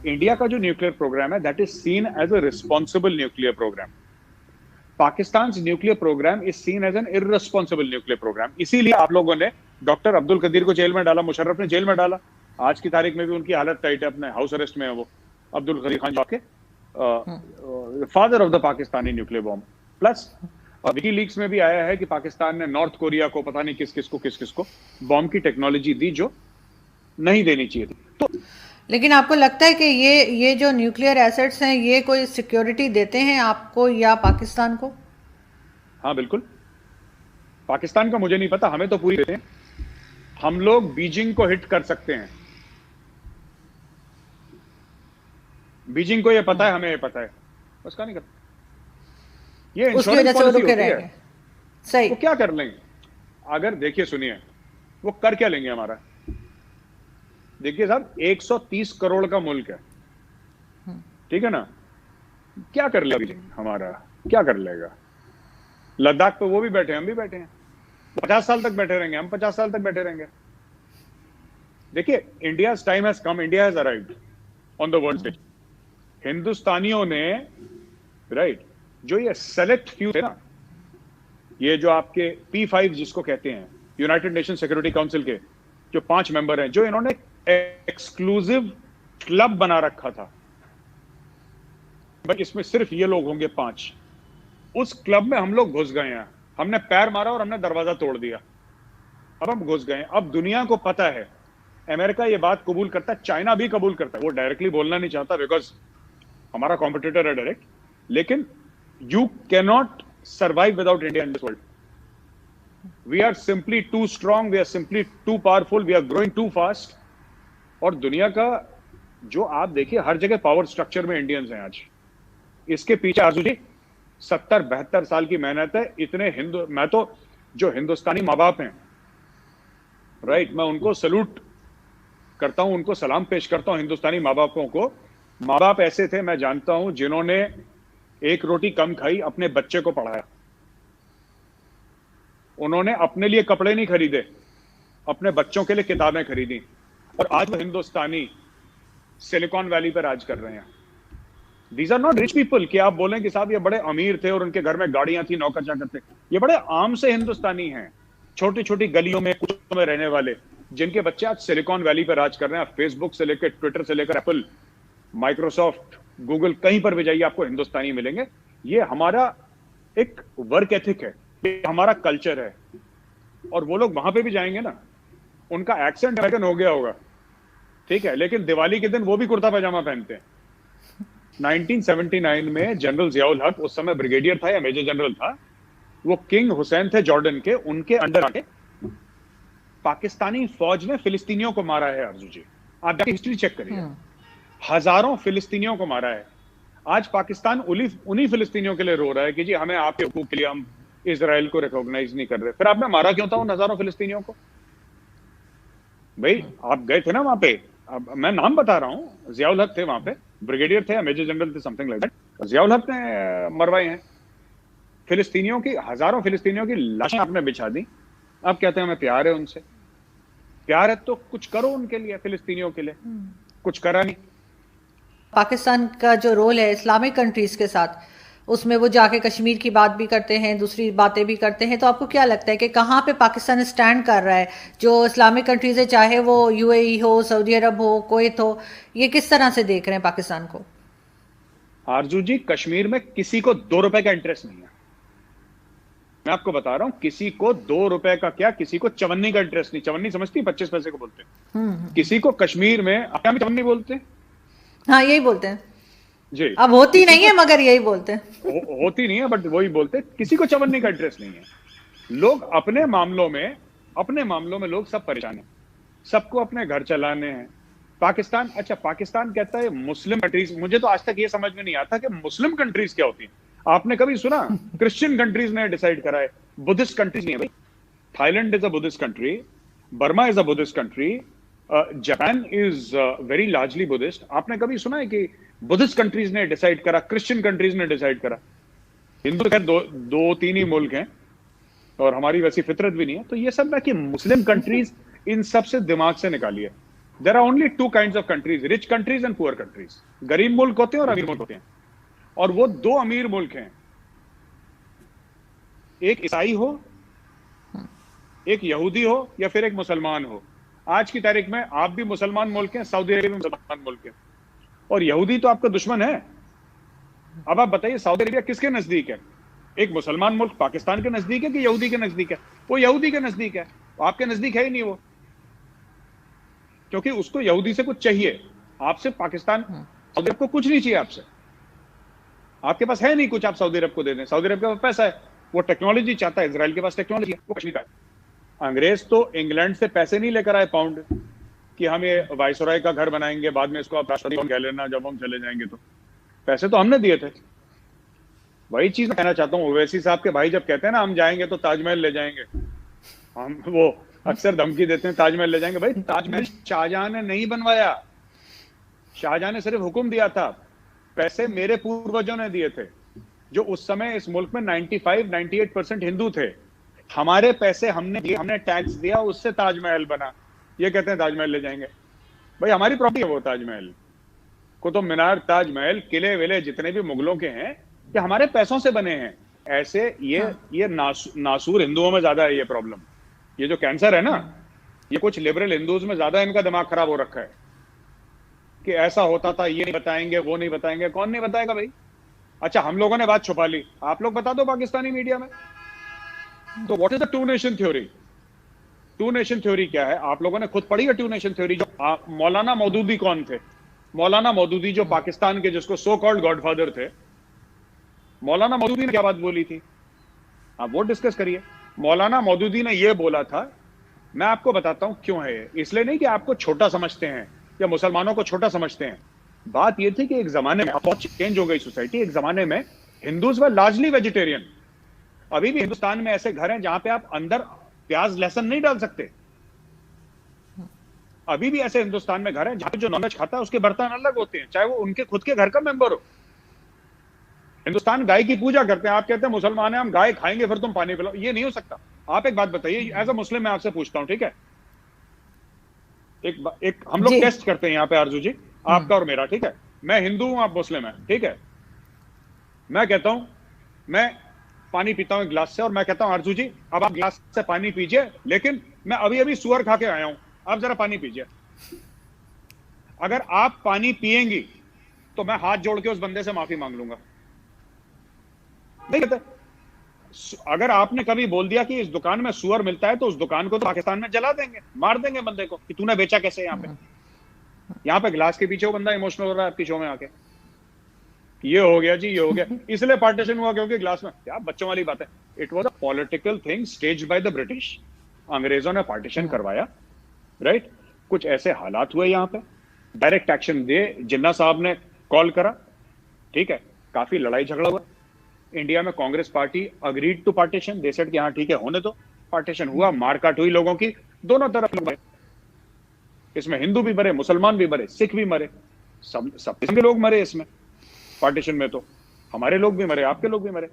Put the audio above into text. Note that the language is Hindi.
इंडिया का जो न्यूक्लियर प्रोग्राम है that is seen as a responsible nuclear programme. Pakistan nuclear programme is seen as an irresponsible nuclear programme. इसीलिए आप लोगों ने डॉक्टर अब्दुल कदीर को जेल में डाला, मुशर्रफ ने जेल में डाला. आज की तारीख में भी उनकी हालत टाइट है, अपने हाउस अरेस्ट में है वो. अब्दुल कदीर खान जो के father of the Pakistani nuclear bomb. Plus WikiLeaks में भी आया है कि पाकिस्तान ने नॉर्थ कोरिया को पता नहीं किस किस को बॉम्ब की टेक्नोलॉजी दी जो नहीं देनी चाहिए थी. तो लेकिन आपको लगता है कि ये जो न्यूक्लियर एसेट्स हैं ये कोई सिक्योरिटी देते हैं आपको या पाकिस्तान को? हाँ बिल्कुल. पाकिस्तान का मुझे नहीं पता, हमें तो पूरी देते हैं. हम लोग बीजिंग को हिट कर सकते हैं. बीजिंग को ये पता है, हमें ये पता है, उसका नहीं करता. ये उसकी वजह इंश्योरेंस से वो पॉलिसी रुके होती है. रहेंगे. सही. वो क्या कर लेंगे? अगर देखिए सुनिए, वो कर क्या लेंगे हमारा? देखिए साहब, 130 करोड़ का मुल्क है, ठीक है ना? क्या कर लेगा हमारा? क्या कर लेगा? लद्दाख पे वो भी बैठे हैं, हम भी बैठे हैं. 50 साल तक बैठे रहेंगे, हम 50 साल तक बैठे रहेंगे. देखिए, India time has come, India has arrived on the world stage. हिंदुस्तानियों ने राइट जो ये सेलेक्ट फ्यू थे ना, ये जो आपके P5 जिसको कहते हैं, यूनाइटेड नेशन सिक्योरिटी काउंसिल के जो 5 मेंबर हैं, जो इन्होंने एक्सक्लूसिव क्लब बना रखा था, भाई इसमें सिर्फ ये लोग होंगे 5. उस क्लब में हम लोग घुस गए हैं. हमने पैर मारा और हमने दरवाजा तोड़ दिया. अब हम घुस गए. अब दुनिया को पता है, अमेरिका ये बात कबूल करता है, चाइना भी कबूल करता है. वो डायरेक्टली बोलना नहीं चाहता बिकॉज हमारा कॉम्पिटिटर है डायरेक्ट, लेकिन you cannot survive without India in this world. We are simply too strong, we are simply too powerful, we are growing too fast. और दुनिया का जो आप देखिए, हर जगह पावर स्ट्रक्चर में इंडियंस हैं आज. इसके पीछे आरजू जी 70-72 साल की मेहनत है. इतने मैं तो जो हिंदुस्तानी माँ बाप हैं राइट, मैं उनको सैल्यूट करता हूं, उनको सलाम पेश करता हूं. हिंदुस्तानी माँ बापों को, माँ बाप ऐसे थे मैं जानता हूं जिन्होंने एक रोटी कम खाई, अपने बच्चे को पढ़ाया. उन्होंने अपने लिए कपड़े नहीं खरीदे, अपने बच्चों के लिए किताबें खरीदी. और आज वो हिंदुस्तानी सिलिकॉन वैली पर राज कर रहे हैं. These are not rich people कि आप बोलें कि साहब ये बड़े अमीर थे और उनके घर में गाड़ियां थी, नौकर चाकर थे. ये बड़े आम से हिंदुस्तानी हैं, छोटी छोटी गलियों में, कुछों में रहने वाले, जिनके बच्चे आज सिलिकॉन वैली पर राज कर रहे हैं. फेसबुक से लेकर, ट्विटर से लेकर, एप्पल, माइक्रोसॉफ्ट, गूगल, कहीं पर भी जाइए आपको हिंदुस्तानी मिलेंगे. ये हमारा एक वर्क एथिक है, ये हमारा कल्चर है. और वो लोग वहां पे भी जाएंगे ना, उनका एक्सेंट अमेरिकन हो गया होगा, ठीक है, लेकिन दिवाली के दिन वो भी कुर्ता पैजामा पहनते हैं. 1979 में जनरल जियाउल हक, उस समय ब्रिगेडियर था या मेजर जनरल था, वो किंग हुसैन थे जॉर्डन के, उनके अंडर आके पाकिस्तानी फौज ने फिलिस्तीनियों को मारा है. अर्जु जी, आप जाके हिस्ट्री चेक करिए, हजारों फिलिस्तीनियों को मारा है. आज पाकिस्तान उन्हीं फिलिस्तीनियों के लिए रो रहा है कि जी हमें आपके हुकूक के लिए हम इजराइल को रिकॉग्नाइज नहीं कर रहे. फिर आपने मारा क्यों था उन हजारों फिलिस्तीनियों को? भाई आप गए थे ना वहां पे, अब मैं नाम बता रहा हूं, जियाउल हक थे वहां पे, ब्रिगेडियर थे या मेजर जनरल थे, समथिंग लाइक दैट. जियाउल हक ने मरवाए हैं. फिलिस्तीनियों की, हजारों फिलिस्तीनियों की लाशें आपने बिछा दी. अब कहते हैं हमें प्यार है उनसे. प्यार है तो कुछ करो उनके लिए, फिलिस्तीनियों के लिए. कुछ करा नहीं. पाकिस्तान का जो रोल है इस्लामिक कंट्रीज के साथ, उसमें वो जाके कश्मीर की बात भी करते हैं, दूसरी बातें भी करते हैं. तो आपको क्या लगता है कि कहाँ पे पाकिस्तान स्टैंड कर रहा है? जो इस्लामिक कंट्रीज है, चाहे वो यूएई हो, सऊदी अरब हो, कुवैत हो, ये किस तरह से देख रहे हैं पाकिस्तान को? आरजू जी, कश्मीर में किसी को 2 रुपए का इंटरेस्ट नहीं है. मैं आपको बता रहा हूं, किसी को 2 रुपए का क्या, किसी को चवन्नी का इंटरेस्ट नहीं. चवन्नी समझती, 25 पैसे को बोलते हैं. किसी को कश्मीर में क्या चवन्नी बोलते हैं? हाँ, यही बोलते हैं जी. अब होती नहीं है मगर यही बोलते हैं. होती नहीं है बट वही बोलते हैं. किसी को चवन्नी का इंटरेस्ट नहीं है. लोग अपने मामलों में लोग सब परेशान हैं. सबको अपने घर चलाने हैं. पाकिस्तान, अच्छा पाकिस्तान कहता है मुस्लिम कंट्रीज. मुझे तो आज तक ये समझ में नहीं आता कि मुस्लिम कंट्रीज क्या होती हैं. आपने कभी सुना क्रिश्चियन कंट्रीज ने डिसाइड करा है? बुद्धिस्ट कंट्रीज नहीं है भाई. Thailand is a Buddhist country, Burma is a Buddhist country, Japan is very largely Buddhist. आपने कभी सुना है कि बुद्धिस्ट कंट्रीज ने डिसाइड करा, क्रिश्चियन कंट्रीज ने डिसाइड करा? हिंदू खैर दो तीन ही मुल्क हैं और हमारी वैसी फितरत भी नहीं है. तो ये सब ना कि मुस्लिम कंट्रीज, इन सब से दिमाग से निकालिए. There are only two kinds of countries, rich countries and poor countries. गरीब मुल्क होते हैं और अमीर मुल्क होते हैं, और वो दो अमीर मुल्क हैं, एक ईसाई हो, एक यहूदी हो, या फिर एक मुसलमान हो। आज की तारीख में आप भी मुसलमान मुल्क हैं, सऊदी अरेबिया भी मुसलमान मुल्क है, और यहूदी तो आपका दुश्मन है। अब आप बताइए सऊदी अरेबिया किसके नजदीक है? एक मुसलमान मुल्क पाकिस्तान के नजदीक है कि यहूदी के नजदीक है? वो यहूदी के नजदीक है, आपके नजदीक है ही नहीं वो, क्योंकि उसको यहूदी से कुछ चाहिए, आपसे पाकिस्तान, सऊदी अरब को कुछ नहीं चाहिए आपसे, आपके पास है नहीं कुछ आप सऊदी अरब को दे दें। सऊदी अरब के पास पैसा है, वो टेक्नोलॉजी चाहता है, इजराइल के पास टेक्नोलॉजी है, वो कश्मीर का है। अंग्रेज तो इंग्लैंड से पैसे नहीं लेकर आए पाउंड कि हम ये वायसराय का घर बनाएंगे, बाद में इसको आप राष्ट्रपति कह लेना जब हम चले जाएंगे, तो पैसे तो हमने दिए थे। वही चीज कहना चाहता हूँ, ओवैसी साहब के भाई जब कहते हैं ना हम जाएंगे तो ताजमहल ले जाएंगे, हम वो अक्सर धमकी देते हैं ताजमहल ले जाएंगे। भाई ताजमहल शाहजहां ने नहीं बनवाया, शाहजहां ने सिर्फ हुक्म दिया था, पैसे मेरे पूर्वजों ने दिए थे, जो उस समय इस मुल्क में 95-98% हिंदू थे, हमारे पैसे हमने दिए, हमने टैक्स दिया, उससे ताजमहल बना। ये कहते हैं ताजमहल ले जाएंगे, भाई हमारी प्रॉपर्टी है वो ताजमहल, कुतुब मीनार, ताजमहल, किले विले जितने भी मुगलों के हैं, ये हमारे पैसों से बने हैं। ऐसे ये नासूर हिंदुओं में ज्यादा है ये प्रॉब्लम, ये जो कैंसर है ना, ये कुछ लिबरल हिंदूज में ज्यादा इनका दिमाग खराब हो रखा है कि ऐसा होता था, ये नहीं बताएंगे, वो नहीं बताएंगे। कौन नहीं बताएगा भाई? अच्छा हम लोगों ने बात छुपा ली, आप लोग बता दो पाकिस्तानी मीडिया में। तो what is the two nation theory? Two nation theory क्या है? आप लोगों ने खुद पढ़ी है टू नेशन थ्योरी? जो मौलाना मौदूदी कौन थे? मौलाना मौदूदी जो पाकिस्तान के जिसको सो कॉल्ड गॉडफादर थे, मौलाना मौदूदी ने क्या बात बोली थी? आप वो डिस्कस करिए। मौलाना मौदूदी ने ये बोला था, मैं आपको बताता हूं क्यों है, इसलिए नहीं कि आपको छोटा समझते हैं या मुसलमानों को छोटा समझते हैं। बात ये थी कि एक जमाने में बहुत चेंज हो गई सोसाइटी, एक जमाने में हिंदूज वर लार्जली वेजिटेरियन। अभी भी हिंदुस्तान में ऐसे घर हैं जहां पे आप अंदर प्याज लहसुन नहीं डाल सकते। अभी भी ऐसे हिंदुस्तान में घर हैं जहां पे जो नॉनवेज खाता है उसके बर्तन अलग होते हैं, चाहे वो उनके खुद के घर का मेंबर हो। हिंदुस्तान गाय की पूजा करते हैं, आप कहते हैं मुसलमान हैं हम गाय खाएंगे फिर तुम पानी पिलाओ, ये नहीं हो सकता। आप एक बात बताइए, एज अ मुस्लिम मैं आपसे पूछता हूं, ठीक है, एक हम लोग टेस्ट करते हैं यहाँ पे आरजू जी, आपका और मेरा, ठीक है। मैं हिंदू हूं, आप मुस्लिम हैं, ठीक है। मैं कहता हूं मैं पानी पीता हूं एक गिलास से, और मैं कहता हूं आरजू जी अब आप गिलास से पानी पीजिए, लेकिन मैं अभी अभी सुअर खा के आया हूं, आप जरा पानी पीजिए। अगर आप पानी पिएंगी तो मैं हाथ जोड़ के उस बंदे से माफी मांग लूंगा, नहीं कहते। अगर आपने कभी बोल दिया कि इस दुकान में सुअर मिलता है तो उस दुकान को तो पाकिस्तान में जला देंगे, मार देंगे बंदे को कि तूने बेचा कैसे। यहाँ पे गिलास के पीछे वो बंदा इमोशनल हो रहा है आपकी शो में आके, ये हो गया जी, ये हो गया, इसलिए पार्टीशन हुआ क्योंकि गिलास में। क्या बच्चों वाली बात है? It was a political thing staged by the British. अंग्रेजों ने पार्टीशन करवाया, राइट। कुछ ऐसे हालात हुए यहाँ पे, डायरेक्ट एक्शन दे, जिन्ना साहब ने कॉल करा, ठीक है, काफी लड़ाई झगड़ा हुआ। इंडिया में Congress party agreed to partition, they said कि हाँ ठीक है होने दो। पार्टीशन हुआ, मारकाट हुई लोगों की, दोनों तरफ लोग मरे, इसमें हिंदू भी मरे, मुसलमान भी मरे, सिख भी मरे, सब किस्म के लोग मरे इसमें। पार्टीशन में तो हमारे लोग भी मरे, आपके लोग भी मरे।